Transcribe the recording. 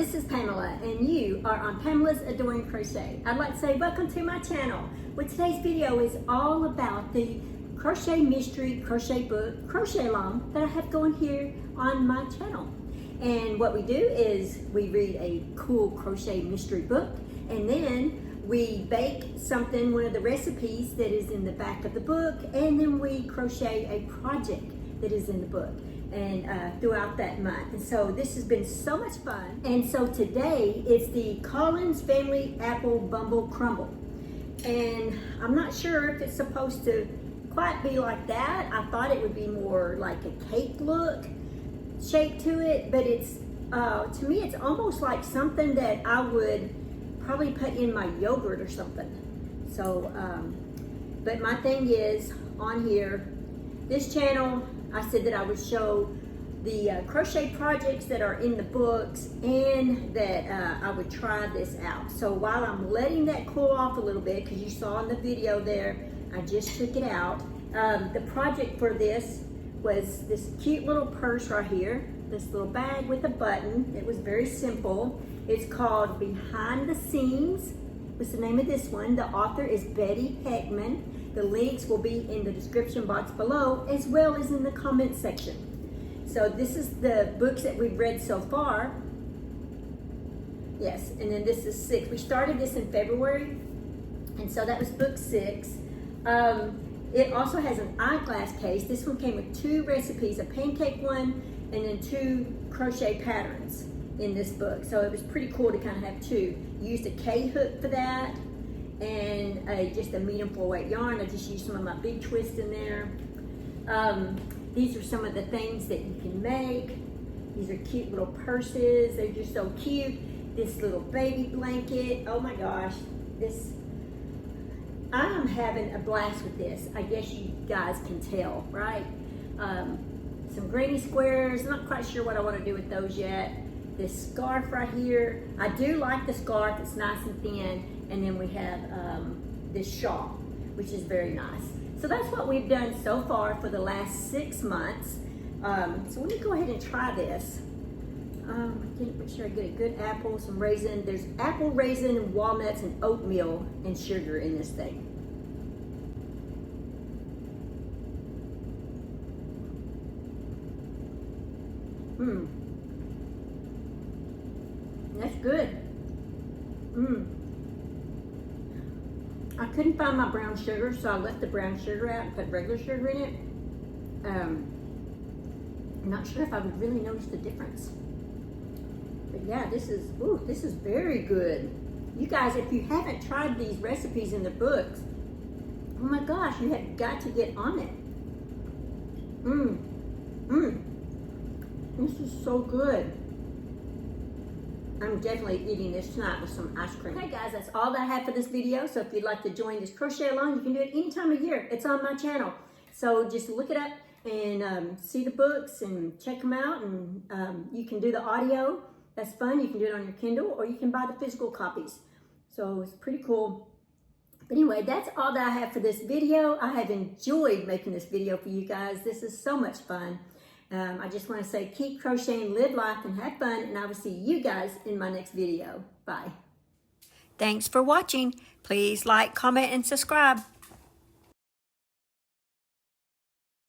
this is Pamela, and you are on Pamela's Adoring Crochet. I'd like to say welcome to my channel. Well, today's video is all about the Crochet Mystery Crochet Book Crochet Along that I have going here on my channel. And what we do is we read a cool crochet mystery book, and then we bake something, one of the recipes that is in the back of the book, and then we crochet a project that is in the book and throughout that month. And so this has been so much fun. And so today it's the Collins Family Apple Bumble Crumble. And I'm not sure if it's supposed to quite be like that. I thought it would be more like a cake look shape to it, but it's to me it's almost like something that I would probably put in my yogurt or something. So but my thing is, on here, this channel, I said that I would show the crochet projects that are in the books, and that I would try this out. So while I'm letting that cool off a little bit, because you saw in the video there, I just took it out. The project for this was this cute little purse right here, this little bag with a button. It was very simple. It's called Behind the Seams. What's the name of this one? The author is Betty Heckman. The links will be in the description box below, as well as in the comment section. So this is the books that we've read so far. Yes, and then this is 6. We started this in February, and so that was book 6. It also has an eyeglass case. This one came with 2 recipes, a pancake one, and then 2 crochet patterns in this book. So it was pretty cool to kind of have 2. Used a K-hook for that, and just a medium 4-weight yarn. I just used some of my big twists in there. These are some of the things that you can make. These are cute little purses. They're just so cute. This little baby blanket. Oh my gosh, this, I am having a blast with this. I guess you guys can tell, right? Some granny squares. I'm not quite sure what I want to do with those yet. This scarf right here. I do like the scarf. It's nice and thin. And then we have this shawl, which is very nice. So that's what we've done so far for the last 6 months. So let me go ahead and try this. Make sure I get a good apple, some raisin. There's apple, raisin, walnuts, and oatmeal and sugar in this thing. That's good. I couldn't find my brown sugar, so I left the brown sugar out and put regular sugar in it. I'm not sure if I would really notice the difference. But yeah, this is very good. You guys, if you haven't tried these recipes in the books, oh my gosh, you have got to get on it. This is so good. I'm definitely eating this tonight with some ice cream. Okay guys, that's all that I have for this video. So if you'd like to join this crochet along, you can do it any time of year. It's on my channel. So just look it up and see the books and check them out. And you can do the audio. That's fun. You can do it on your Kindle, or you can buy the physical copies. So it's pretty cool. But anyway, that's all that I have for this video. I have enjoyed making this video for you guys. This is so much fun. I just want to say keep crocheting, live life, and have fun, and I will see you guys in my next video. Bye. Thanks for watching. Please like, comment, and subscribe.